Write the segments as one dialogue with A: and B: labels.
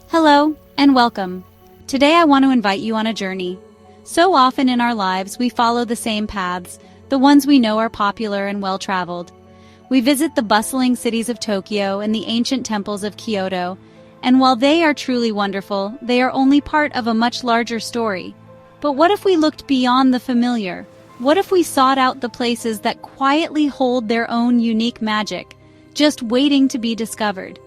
A: Hello, and welcome. Today I want to invite you on a journey. So often in our lives, we follow the same paths, the ones we know are popular and well-traveled. We visit the bustling cities of Tokyo and the ancient temples of Kyoto, and while they are truly wonderful, they are only part of a much larger story. But what if we looked beyond the familiar? What if we sought out the places that quietly hold their own unique magic, just waiting to be discovered?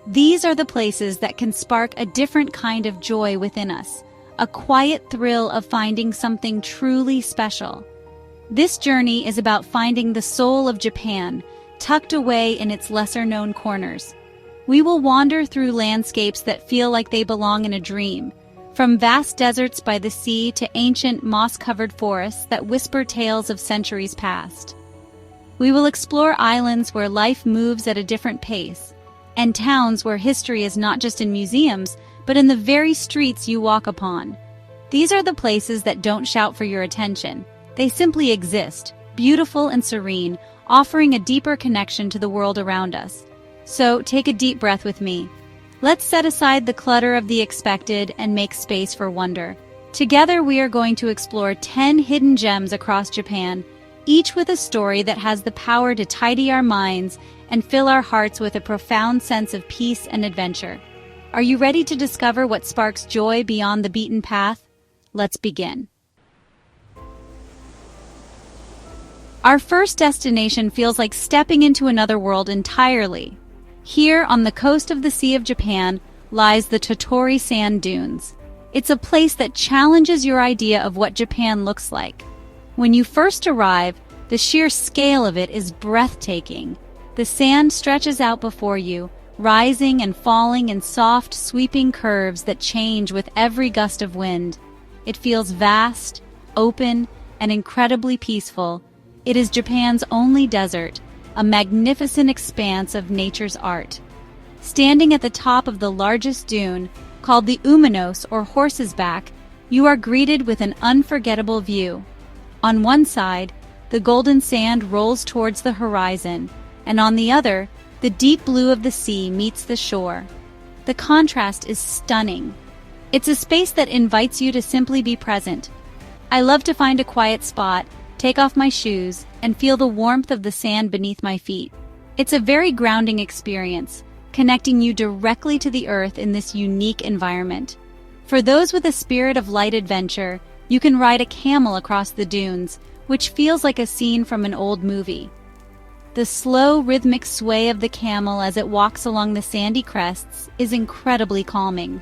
A: These are the places that can spark a different kind of joy within us, a quiet thrill of finding something truly special. This journey is about finding the soul of Japan, tucked away in its lesser-known corners. We will wander through landscapes that feel like they belong in a dream, from vast deserts by the sea to ancient moss-covered forests that whisper tales of centuries past. We will explore islands where life moves at a different pace, and towns where history is not just in museums, but in the very streets you walk upon. These are the places that don't shout for your attention. They simply exist, beautiful and serene, offering a deeper connection to the world around us. So take a deep breath with me. Let's set aside the clutter of the expected and make space for wonder. Together we are going to explore 10 hidden gems across Japan, each with a story that has the power to tidy our minds and fill our hearts with a profound sense of peace and adventure. Are you ready to discover what sparks joy beyond the beaten path? Let's begin. Our first destination feels like stepping into another world entirely. Here, on the coast of the Sea of Japan, lies the Tattori sand dunes. It's a place that challenges your idea of what Japan looks like. When you first arrive, the sheer scale of it is breathtaking. The sand stretches out before you, rising and falling in soft, sweeping curves that change with every gust of wind. It feels vast, open, and incredibly peaceful. It is Japan's only desert, a magnificent expanse of nature's art. Standing at the top of the largest dune, called the Umanos or Horse's Back, you are greeted with an unforgettable view. On one side, the golden sand rolls towards the horizon, and on the other, the deep blue of the sea meets the shore. The contrast is stunning. It's a space that invites you to simply be present. I love to find a quiet spot, take off my shoes, and feel the warmth of the sand beneath my feet. It's a very grounding experience, connecting you directly to the earth in this unique environment. For those with a spirit of light adventure, you can ride a camel across the dunes, which feels like a scene from an old movie. The slow, rhythmic sway of the camel as it walks along the sandy crests is incredibly calming.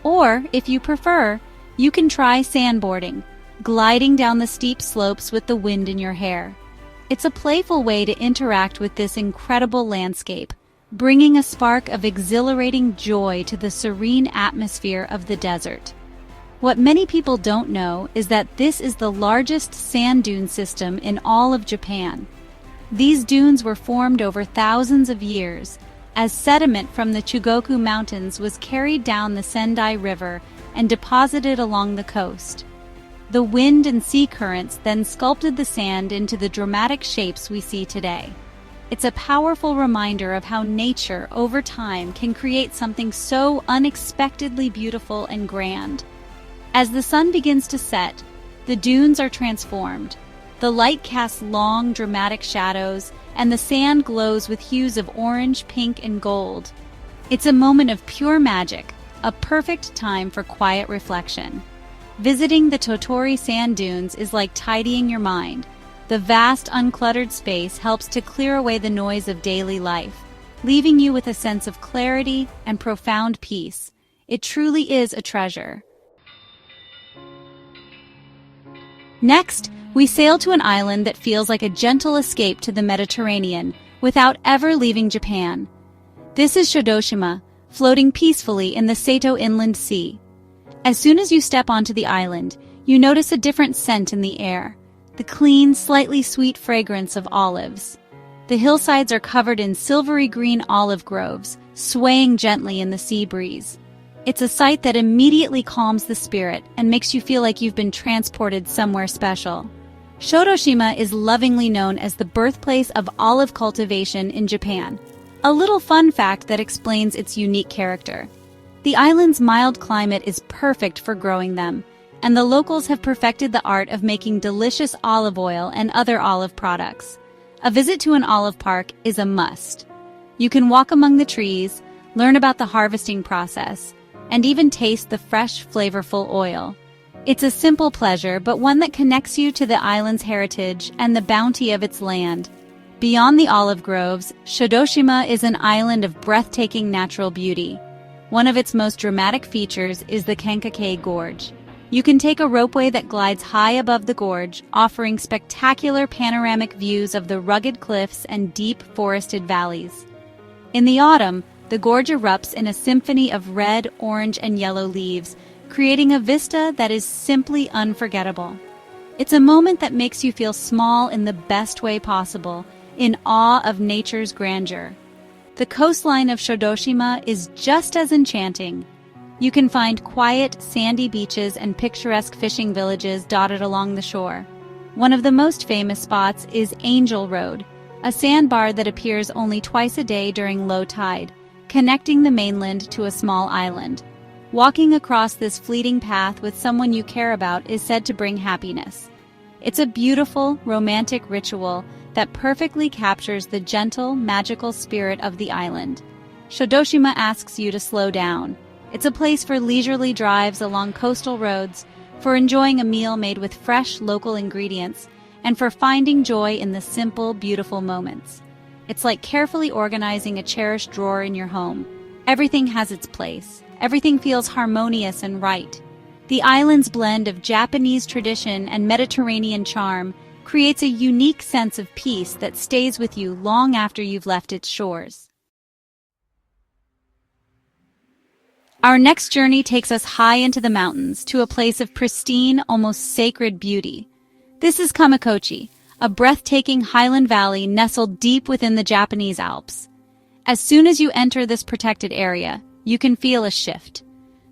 A: Or, if you prefer, you can try sandboarding, gliding down the steep slopes with the wind in your hair. It's a playful way to interact with this incredible landscape, bringing a spark of exhilarating joy to the serene atmosphere of the desert. What many people don't know is that this is the largest sand dune system in all of Japan. These dunes were formed over thousands of years, as sediment from the Chugoku Mountains was carried down the Sendai River and deposited along the coast. The wind and sea currents then sculpted the sand into the dramatic shapes we see today. It's a powerful reminder of how nature, over time, can create something so unexpectedly beautiful and grand. As the sun begins to set, the dunes are transformed. The light casts long, dramatic shadows, and the sand glows with hues of orange, pink, and gold. It's a moment of pure magic, a perfect time for quiet reflection. Visiting the Tattori sand dunes is like tidying your mind. The vast, uncluttered space helps to clear away the noise of daily life, leaving you with a sense of clarity and profound peace. It truly is a treasure. Next, we sail to an island that feels like a gentle escape to the Mediterranean without ever leaving Japan. This is Shodoshima, floating peacefully in the Seto Inland Sea. As soon as you step onto the island, you notice a different scent in the air, the clean, slightly sweet fragrance of olives. The hillsides are covered in silvery green olive groves, swaying gently in the sea breeze. It's a sight that immediately calms the spirit and makes you feel like you've been transported somewhere special. Shodoshima is lovingly known as the birthplace of olive cultivation in Japan, a little fun fact that explains its unique character. The island's mild climate is perfect for growing them, and the locals have perfected the art of making delicious olive oil and other olive products. A visit to an olive park is a must. You can walk among the trees, learn about the harvesting process, and even taste the fresh, flavorful oil. It's a simple pleasure, but one that connects you to the island's heritage and the bounty of its land. Beyond the olive groves, Shodoshima is an island of breathtaking natural beauty. One of its most dramatic features is the Kankakei Gorge. You can take a ropeway that glides high above the gorge, offering spectacular panoramic views of the rugged cliffs and deep forested valleys. In the autumn, the gorge erupts in a symphony of red, orange, and yellow leaves, creating a vista that is simply unforgettable. It's a moment that makes you feel small in the best way possible, in awe of nature's grandeur. The coastline of Shodoshima is just as enchanting. You can find quiet, sandy beaches and picturesque fishing villages dotted along the shore. One of the most famous spots is Angel Road, a sandbar that appears only twice a day during low tide, connecting the mainland to a small island. Walking across this fleeting path with someone you care about is said to bring happiness. It's a beautiful, romantic ritual that perfectly captures the gentle, magical spirit of the island. Shodoshima asks you to slow down. It's a place for leisurely drives along coastal roads, for enjoying a meal made with fresh, local ingredients, and for finding joy in the simple, beautiful moments. It's like carefully organizing a cherished drawer in your home. Everything has its place. Everything feels harmonious and right. The island's blend of Japanese tradition and Mediterranean charm creates a unique sense of peace that stays with you long after you've left its shores. Our next journey takes us high into the mountains to a place of pristine, almost sacred beauty. This is Kamikochi, a breathtaking highland valley nestled deep within the Japanese Alps. As soon as you enter this protected area, you can feel a shift.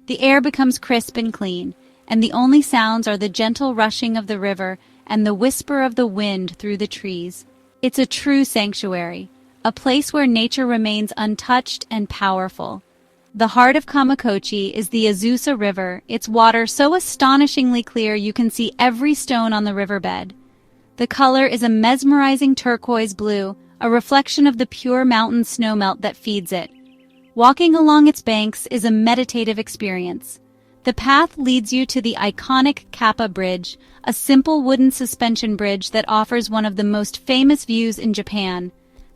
A: The air becomes crisp and clean, and the only sounds are the gentle rushing of the river and the whisper of the wind through the trees. It's a true sanctuary, a place where nature remains untouched and powerful. The heart of Kamikochi is the Azusa River, its water so astonishingly clear you can see every stone on the riverbed. The color is a mesmerizing turquoise blue, a reflection of the pure mountain snowmelt that feeds it. Walking along its banks is a meditative experience. The path leads you to the iconic Kappa Bridge, a simple wooden suspension bridge that offers one of the most famous views in Japan,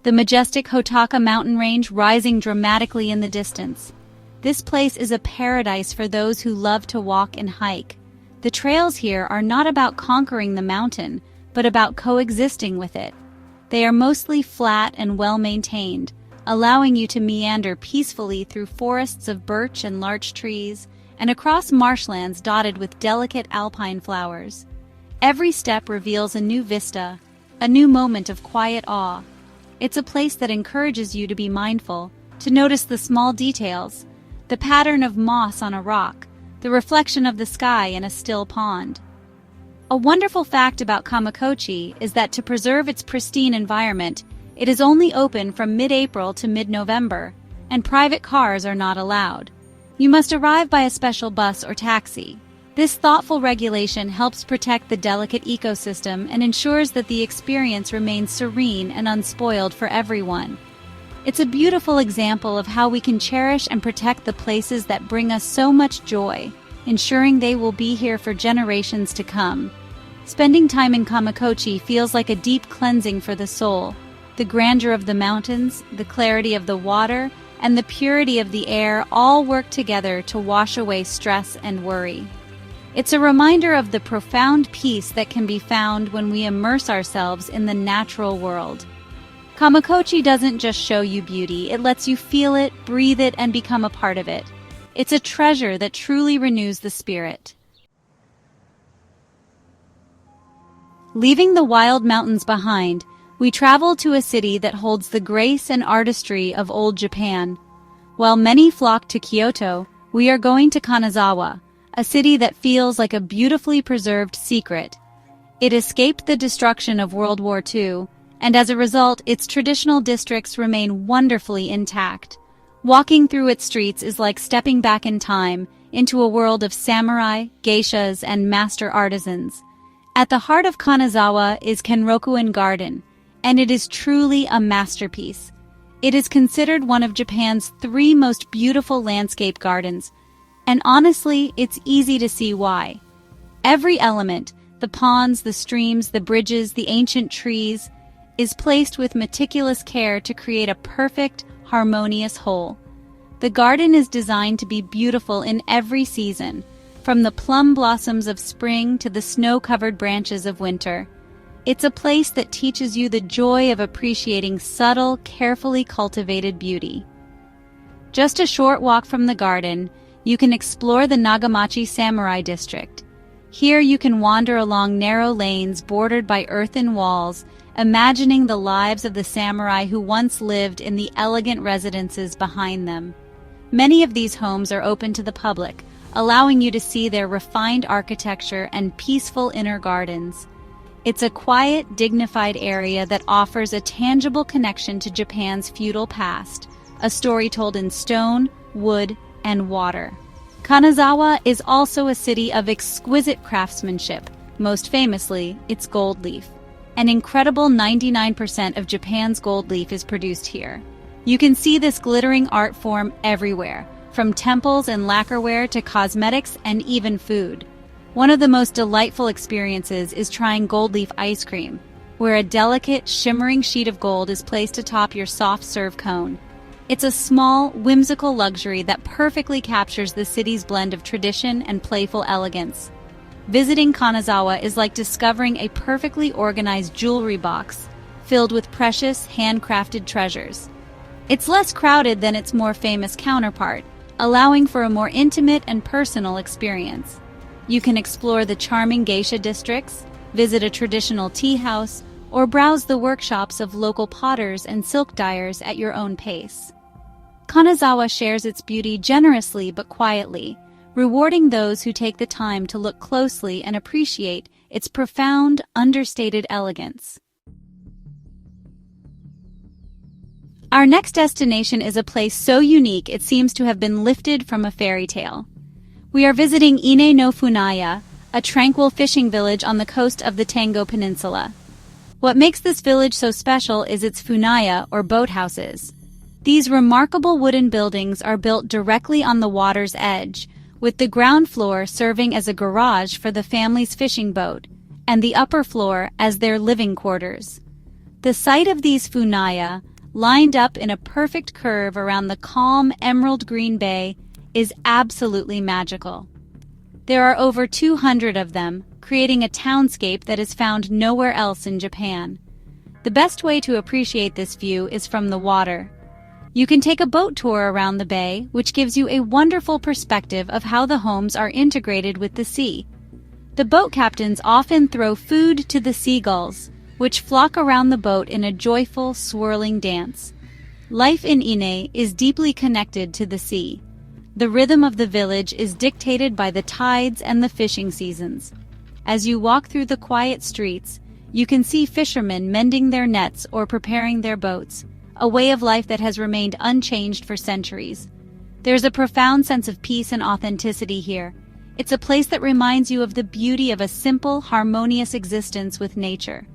A: the majestic Hotaka mountain range rising dramatically in the distance. This place is a paradise for those who love to walk and hike. The trails here are not about conquering the mountain, but about coexisting with it. They are mostly flat and well-maintained, allowing you to meander peacefully through forests of birch and larch trees, and across marshlands dotted with delicate alpine flowers. Every step reveals a new vista, a new moment of quiet awe. It's a place that encourages you to be mindful, to notice the small details, the pattern of moss on a rock, the reflection of the sky in a still pond. A wonderful fact about Kamikochi is that to preserve its pristine environment, it is only open from mid-April to mid-November, and private cars are not allowed. You must arrive by a special bus or taxi. This thoughtful regulation helps protect the delicate ecosystem and ensures that the experience remains serene and unspoiled for everyone. It's a beautiful example of how we can cherish and protect the places that bring us so much joy, ensuring they will be here for generations to come. Spending time in Kamikochi feels like a deep cleansing for the soul. The grandeur of the mountains, the clarity of the water, and the purity of the air all work together to wash away stress and worry. It's a reminder of the profound peace that can be found when we immerse ourselves in the natural world. Kamikochi doesn't just show you beauty, it lets you feel it, breathe it, and become a part of it. It's a treasure that truly renews the spirit. Leaving the wild mountains behind, we travel to a city that holds the grace and artistry of old Japan. While many flock to Kyoto, we are going to Kanazawa, a city that feels like a beautifully preserved secret. It escaped the destruction of World War II, and as a result, its traditional districts remain wonderfully intact. Walking through its streets is like stepping back in time into a world of samurai, geishas, and master artisans. At the heart of Kanazawa is Kenroku-in Garden, and it is truly a masterpiece. It is considered one of Japan's 3 most beautiful landscape gardens, and honestly, it's easy to see why. Every element, the ponds, the streams, the bridges, the ancient trees, is placed with meticulous care to create a perfect, harmonious whole. The garden is designed to be beautiful in every season, from the plum blossoms of spring to the snow-covered branches of winter. It's a place that teaches you the joy of appreciating subtle, carefully cultivated beauty. Just a short walk from the garden, you can explore the Nagamachi Samurai District. Here you can wander along narrow lanes bordered by earthen walls, imagining the lives of the samurai who once lived in the elegant residences behind them. Many of these homes are open to the public, allowing you to see their refined architecture and peaceful inner gardens. It's a quiet, dignified area that offers a tangible connection to Japan's feudal past, a story told in stone, wood, and water. Kanazawa is also a city of exquisite craftsmanship, most famously, its gold leaf. An incredible 99% of Japan's gold leaf is produced here. You can see this glittering art form everywhere, from temples and lacquerware to cosmetics and even food. One of the most delightful experiences is trying gold leaf ice cream, where a delicate, shimmering sheet of gold is placed atop your soft serve cone. It's a small, whimsical luxury that perfectly captures the city's blend of tradition and playful elegance. Visiting Kanazawa is like discovering a perfectly organized jewelry box filled with precious, handcrafted treasures. It's less crowded than its more famous counterpart, allowing for a more intimate and personal experience. You can explore the charming geisha districts, visit a traditional tea house, or browse the workshops of local potters and silk dyers at your own pace. Kanazawa shares its beauty generously but quietly, rewarding those who take the time to look closely and appreciate its profound, understated elegance. Our next destination is a place so unique it seems to have been lifted from a fairy tale. We are visiting Ine no Funaya, a tranquil fishing village on the coast of the Tango Peninsula. What makes this village so special is its funaya, or boathouses. These remarkable wooden buildings are built directly on the water's edge, with the ground floor serving as a garage for the family's fishing boat, and the upper floor as their living quarters. The sight of these funaya, lined up in a perfect curve around the calm emerald green bay, is absolutely magical. There are over 200 of them, creating a townscape that is found nowhere else in Japan. The best way to appreciate this view is from the water. You can take a boat tour around the bay, which gives you a wonderful perspective of how the homes are integrated with the sea. The boat captains often throw food to the seagulls, which flock around the boat in a joyful, swirling dance. Life in Ine is deeply connected to the sea. The rhythm of the village is dictated by the tides and the fishing seasons. As you walk through the quiet streets, you can see fishermen mending their nets or preparing their boats, a way of life that has remained unchanged for centuries. There's a profound sense of peace and authenticity here. It's a place that reminds you of the beauty of a simple, harmonious existence with nature.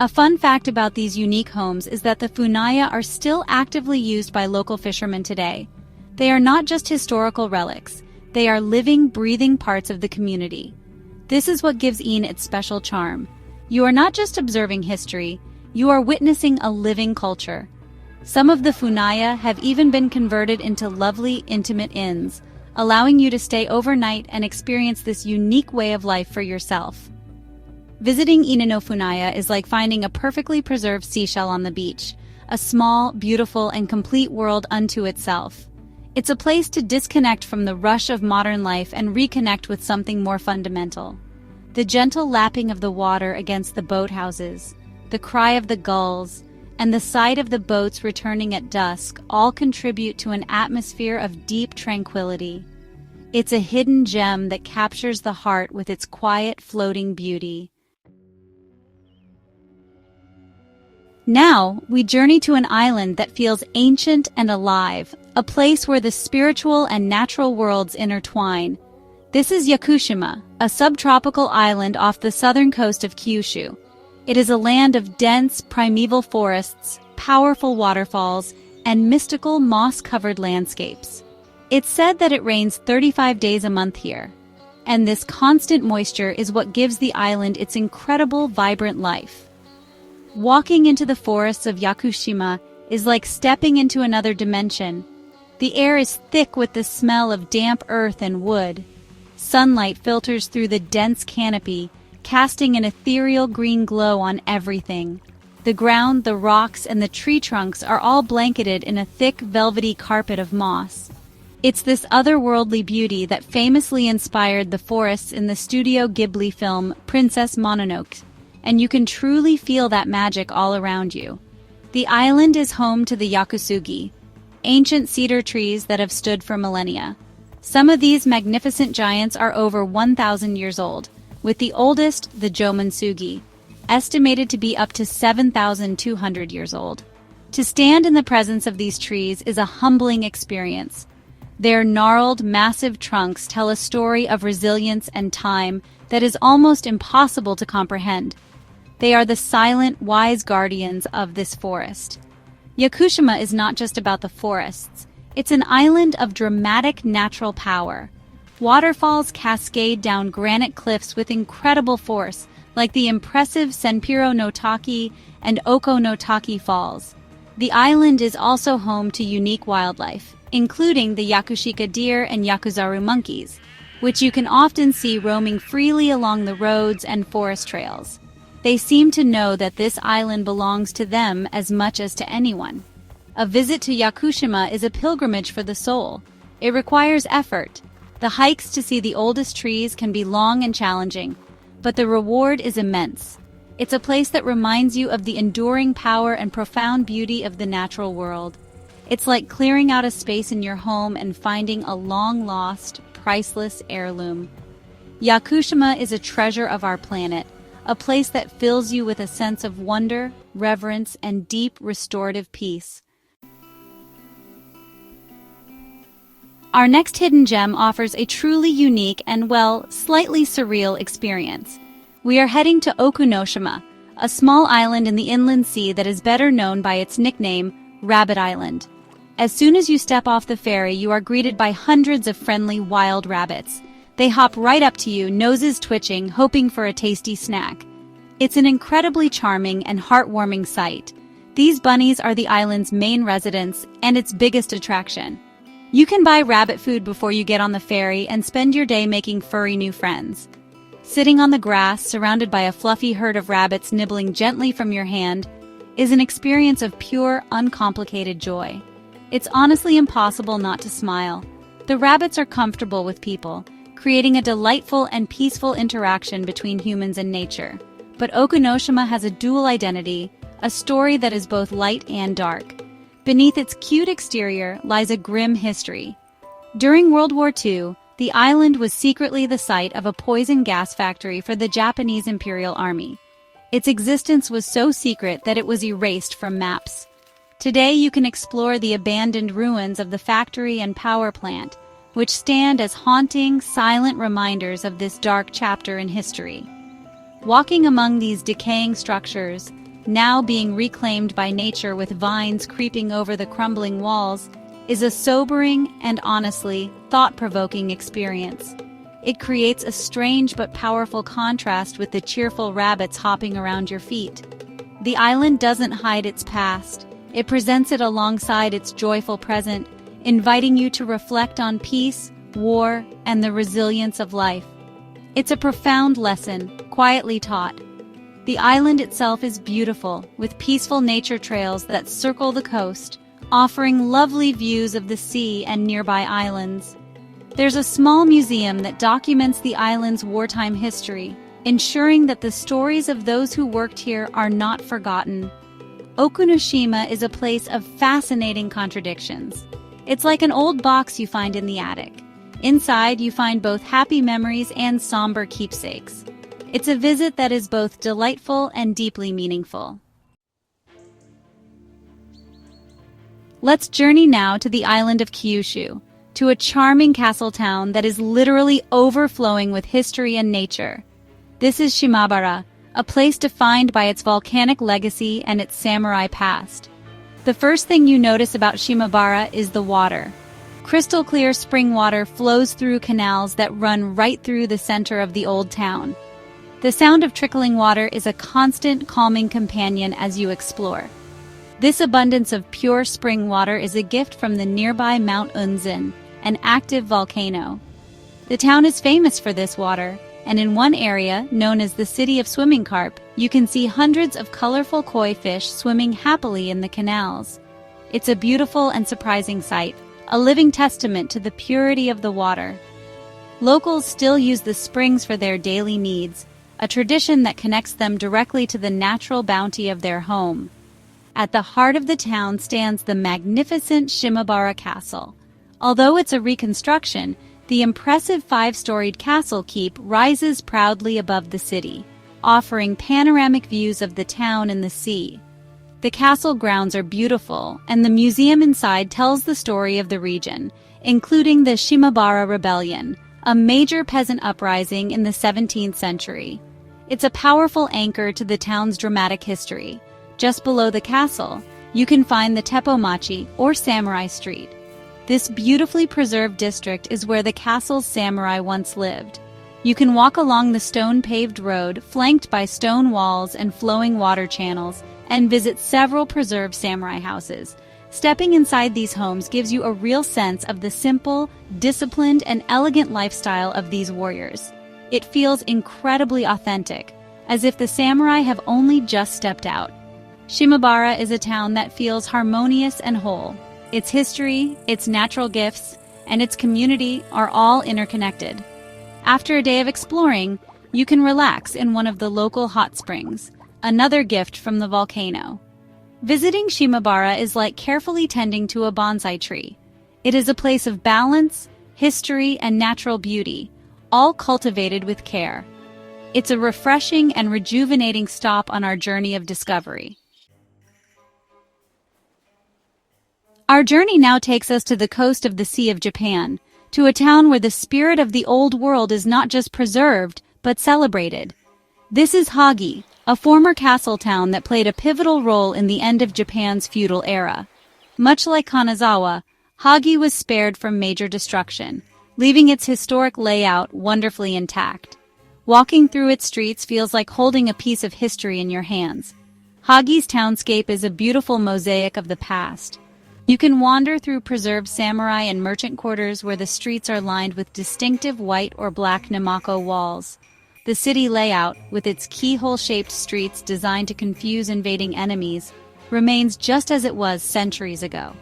A: A fun fact about these unique homes is that the funaya are still actively used by local fishermen today. They are not just historical relics, they are living, breathing parts of the community. This is what gives Ine its special charm. You are not just observing history, you are witnessing a living culture. Some of the funaya have even been converted into lovely, intimate inns, allowing you to stay overnight and experience this unique way of life for yourself. Visiting Ine no Funaya is like finding a perfectly preserved seashell on the beach, a small, beautiful, and complete world unto itself. It's a place to disconnect from the rush of modern life and reconnect with something more fundamental. The gentle lapping of the water against the boathouses, the cry of the gulls, and the sight of the boats returning at dusk all contribute to an atmosphere of deep tranquility. It's a hidden gem that captures the heart with its quiet, floating beauty. Now, we journey to an island that feels ancient and alive, a place where the spiritual and natural worlds intertwine. This is Yakushima, a subtropical island off the southern coast of Kyushu. It is a land of dense, primeval forests, powerful waterfalls, and mystical moss-covered landscapes. It's said that it rains 35 days a month here, and this constant moisture is what gives the island its incredible, vibrant life. Walking into the forests of Yakushima is like stepping into another dimension. The air is thick with the smell of damp earth and wood. Sunlight filters through the dense canopy, casting an ethereal green glow on everything. The ground, the rocks, and the tree trunks are all blanketed in a thick, velvety carpet of moss. It's this otherworldly beauty that famously inspired the forests in the Studio Ghibli film Princess Mononoke, and you can truly feel that magic all around you. The island is home to the yakusugi, ancient cedar trees that have stood for millennia. Some of these magnificent giants are over 1,000 years old, with the oldest, the Jomonsugi, estimated to be up to 7,200 years old. To stand in the presence of these trees is a humbling experience. Their gnarled, massive trunks tell a story of resilience and time that is almost impossible to comprehend. They are the silent, wise guardians of this forest. Yakushima is not just about the forests. It's an island of dramatic natural power. Waterfalls cascade down granite cliffs with incredible force, like the impressive Senpiro no Taki and Oko no Taki Falls. The island is also home to unique wildlife, including the Yakushika deer and Yakuzaru monkeys, which you can often see roaming freely along the roads and forest trails. They seem to know that this island belongs to them as much as to anyone. A visit to Yakushima is a pilgrimage for the soul. It requires effort. The hikes to see the oldest trees can be long and challenging, but the reward is immense. It's a place that reminds you of the enduring power and profound beauty of the natural world. It's like clearing out a space in your home and finding a long-lost, priceless heirloom. Yakushima is a treasure of our planet, a place that fills you with a sense of wonder, reverence, and deep restorative peace. Our next hidden gem offers a truly unique and, well, slightly surreal experience. We are heading to Okunoshima, a small island in the inland sea that is better known by its nickname, Rabbit Island. As soon as you step off the ferry, you are greeted by hundreds of friendly wild rabbits. They hop right up to you, noses twitching, hoping for a tasty snack. It's an incredibly charming and heartwarming sight. These bunnies are the island's main residents and its biggest attraction. You can buy rabbit food before you get on the ferry and spend your day making furry new friends. Sitting on the grass, surrounded by a fluffy herd of rabbits nibbling gently from your hand, is an experience of pure, uncomplicated joy. It's honestly impossible not to smile. The rabbits are comfortable with people, creating a delightful and peaceful interaction between humans and nature. But Okunoshima has a dual identity, a story that is both light and dark. Beneath its cute exterior lies a grim history. During World War II, the island was secretly the site of a poison gas factory for the Japanese Imperial Army. Its existence was so secret that it was erased from maps. Today you can explore the abandoned ruins of the factory and power plant, which stand as haunting, silent reminders of this dark chapter in history. Walking among these decaying structures, now being reclaimed by nature with vines creeping over the crumbling walls, is a sobering and honestly thought-provoking experience. It creates a strange but powerful contrast with the cheerful rabbits hopping around your feet. The island doesn't hide its past. It presents it alongside its joyful present, inviting you to reflect on peace, war, and the resilience of life. It's a profound lesson, quietly taught. The island itself is beautiful, with peaceful nature trails that circle the coast, offering lovely views of the sea and nearby islands. There's a small museum that documents the island's wartime history, ensuring that the stories of those who worked here are not forgotten. Okunoshima is a place of fascinating contradictions. It's like an old box you find in the attic. Inside, you find both happy memories and somber keepsakes. It's a visit that is both delightful and deeply meaningful. Let's journey now to the island of Kyushu, to a charming castle town that is literally overflowing with history and nature. This is Shimabara, a place defined by its volcanic legacy and its samurai past. The first thing you notice about Shimabara is the water. Crystal clear spring water flows through canals that run right through the center of the old town. The sound of trickling water is a constant calming companion as you explore. This abundance of pure spring water is a gift from the nearby Mount Unzen, an active volcano. The town is famous for this water, and in one area, known as the City of Swimming Carp, you can see hundreds of colorful koi fish swimming happily in the canals. It's a beautiful and surprising sight, a living testament to the purity of the water. Locals still use the springs for their daily needs, a tradition that connects them directly to the natural bounty of their home. At the heart of the town stands the magnificent Shimabara Castle. Although it's a reconstruction, the impressive five-storied castle keep rises proudly above the city, offering panoramic views of the town and the sea. The castle grounds are beautiful, and the museum inside tells the story of the region, including the Shimabara Rebellion, a major peasant uprising in the 17th century. It's a powerful anchor to the town's dramatic history. Just below the castle, you can find the Teppomachi, or Samurai Street. This beautifully preserved district is where the castle's samurai once lived. You can walk along the stone-paved road, flanked by stone walls and flowing water channels, and visit several preserved samurai houses. Stepping inside these homes gives you a real sense of the simple, disciplined, and elegant lifestyle of these warriors. It feels incredibly authentic, as if the samurai have only just stepped out. Shimabara is a town that feels harmonious and whole. Its history, its natural gifts, and its community are all interconnected. After a day of exploring, you can relax in one of the local hot springs, another gift from the volcano. Visiting Shimabara is like carefully tending to a bonsai tree. It is a place of balance, history, and natural beauty, all cultivated with care. It's a refreshing and rejuvenating stop on our journey of discovery. Our journey now takes us to the coast of the Sea of Japan, to a town where the spirit of the old world is not just preserved, but celebrated. This is Hagi, a former castle town that played a pivotal role in the end of Japan's feudal era. Much like Kanazawa, Hagi was spared from major destruction, leaving its historic layout wonderfully intact. Walking through its streets feels like holding a piece of history in your hands. Hagi's townscape is a beautiful mosaic of the past. You can wander through preserved samurai and merchant quarters where the streets are lined with distinctive white or black Namako walls. The city layout, with its keyhole-shaped streets designed to confuse invading enemies, remains just as it was centuries ago.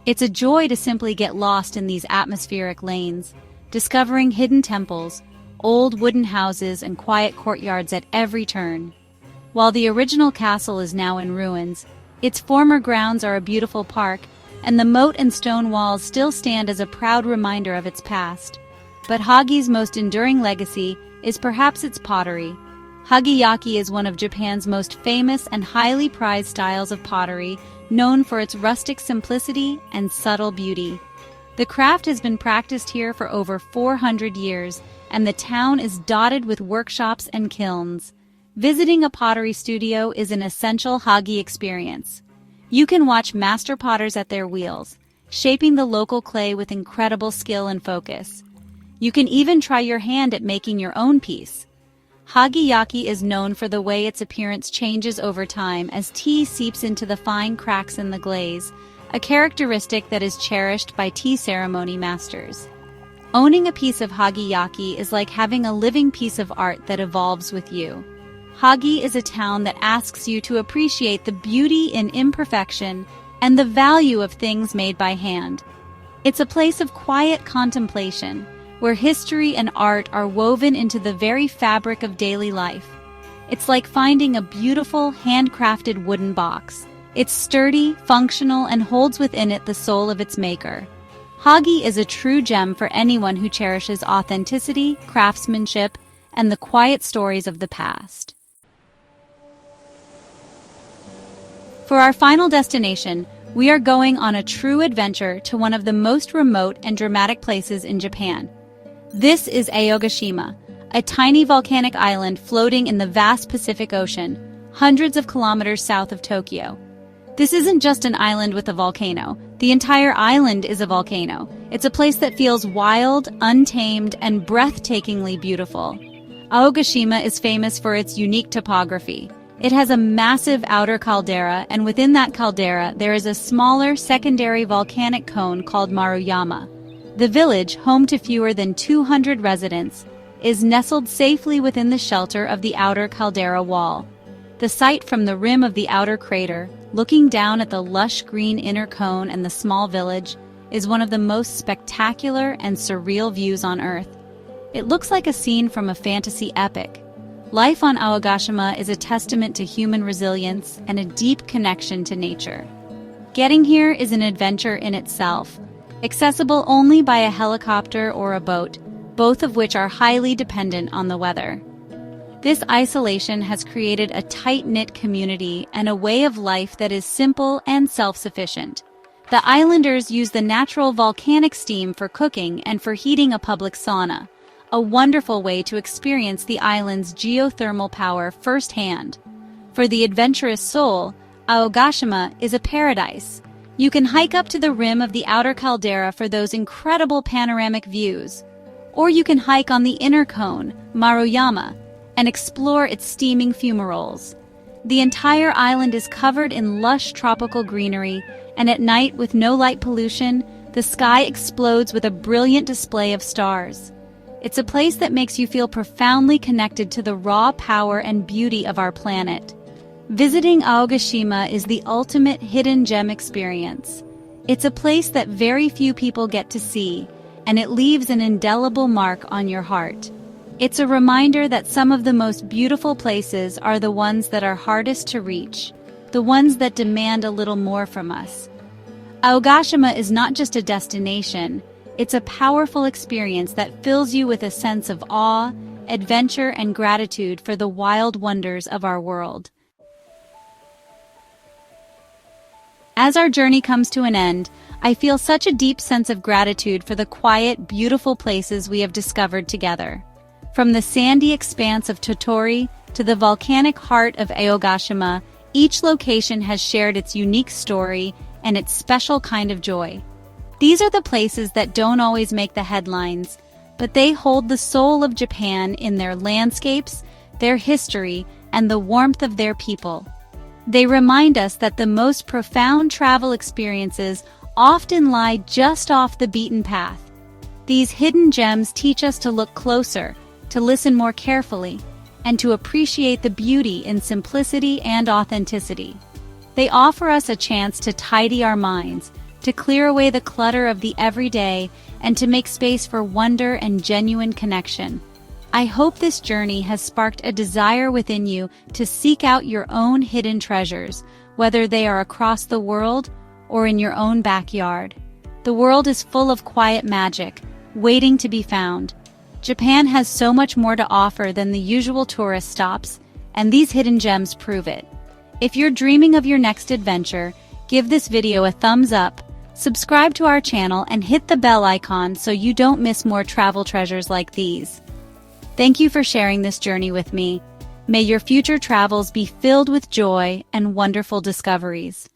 A: It's a joy to simply get lost in these atmospheric lanes, discovering hidden temples, old wooden houses, and quiet courtyards at every turn. While the original castle is now in ruins, its former grounds are a beautiful park, and the moat and stone walls still stand as a proud reminder of its past. But Hagi's most enduring legacy is perhaps its pottery. Hagiyaki is one of Japan's most famous and highly prized styles of pottery, known for its rustic simplicity and subtle beauty. The craft has been practiced here for over 400 years, and the town is dotted with workshops and kilns. Visiting a pottery studio is an essential Hagi experience. You can watch master potters at their wheels, shaping the local clay with incredible skill and focus. You can even try your hand at making your own piece. Hagiyaki is known for the way its appearance changes over time as tea seeps into the fine cracks in the glaze, a characteristic that is cherished by tea ceremony masters. Owning a piece of Hagiyaki is like having a living piece of art that evolves with you. Hagi is a town that asks you to appreciate the beauty in imperfection and the value of things made by hand. It's a place of quiet contemplation, where history and art are woven into the very fabric of daily life. It's like finding a beautiful, handcrafted wooden box. It's sturdy, functional, and holds within it the soul of its maker. Hagi is a true gem for anyone who cherishes authenticity, craftsmanship, and the quiet stories of the past. For our final destination, We are going on a true adventure to one of the most remote and dramatic places in Japan. This is Aogashima, a tiny volcanic island floating in the vast Pacific Ocean, hundreds of kilometers south of Tokyo. This isn't just an island with a volcano. The entire island is a volcano. It's a place that feels wild, untamed, and breathtakingly beautiful. Aogashima is famous for its unique topography. It has a massive outer caldera, and within that caldera there is a smaller secondary volcanic cone called Maruyama. The village, home to fewer than 200 residents, is nestled safely within the shelter of the outer caldera wall. The sight from the rim of the outer crater, looking down at the lush green inner cone and the small village, is one of the most spectacular and surreal views on Earth. It looks like a scene from a fantasy epic. Life on Aogashima is a testament to human resilience and a deep connection to nature. Getting here is an adventure in itself, accessible only by a helicopter or a boat, both of which are highly dependent on the weather. This isolation has created a tight-knit community and a way of life that is simple and self-sufficient. The islanders use the natural volcanic steam for cooking and for heating a public sauna, a wonderful way to experience the island's geothermal power firsthand. For the adventurous soul, Aogashima is a paradise. You can hike up to the rim of the outer caldera for those incredible panoramic views, or you can hike on the inner cone, Maruyama, and explore its steaming fumaroles. The entire island is covered in lush tropical greenery, and at night, with no light pollution, the sky explodes with a brilliant display of stars. It's a place that makes you feel profoundly connected to the raw power and beauty of our planet. Visiting Aogashima is the ultimate hidden gem experience. It's a place that very few people get to see, and it leaves an indelible mark on your heart. It's a reminder that some of the most beautiful places are the ones that are hardest to reach, the ones that demand a little more from us. Aogashima is not just a destination, it's a powerful experience that fills you with a sense of awe, adventure, and gratitude for the wild wonders of our world. As our journey comes to an end, I feel such a deep sense of gratitude for the quiet, beautiful places we have discovered together. From the sandy expanse of Tattori to the volcanic heart of Aogashima, each location has shared its unique story and its special kind of joy. These are the places that don't always make the headlines, but they hold the soul of Japan in their landscapes, their history, and the warmth of their people. They remind us that the most profound travel experiences often lie just off the beaten path. These hidden gems teach us to look closer, to listen more carefully, and to appreciate the beauty in simplicity and authenticity. They offer us a chance to tidy our minds, to clear away the clutter of the everyday, and to make space for wonder and genuine connection. I hope this journey has sparked a desire within you to seek out your own hidden treasures, whether they are across the world or in your own backyard. The world is full of quiet magic, waiting to be found. Japan has so much more to offer than the usual tourist stops, and these hidden gems prove it. If you're dreaming of your next adventure, give this video a thumbs up, subscribe to our channel, and hit the bell icon so you don't miss more travel treasures like these. Thank you for sharing this journey with me. May your future travels be filled with joy and wonderful discoveries.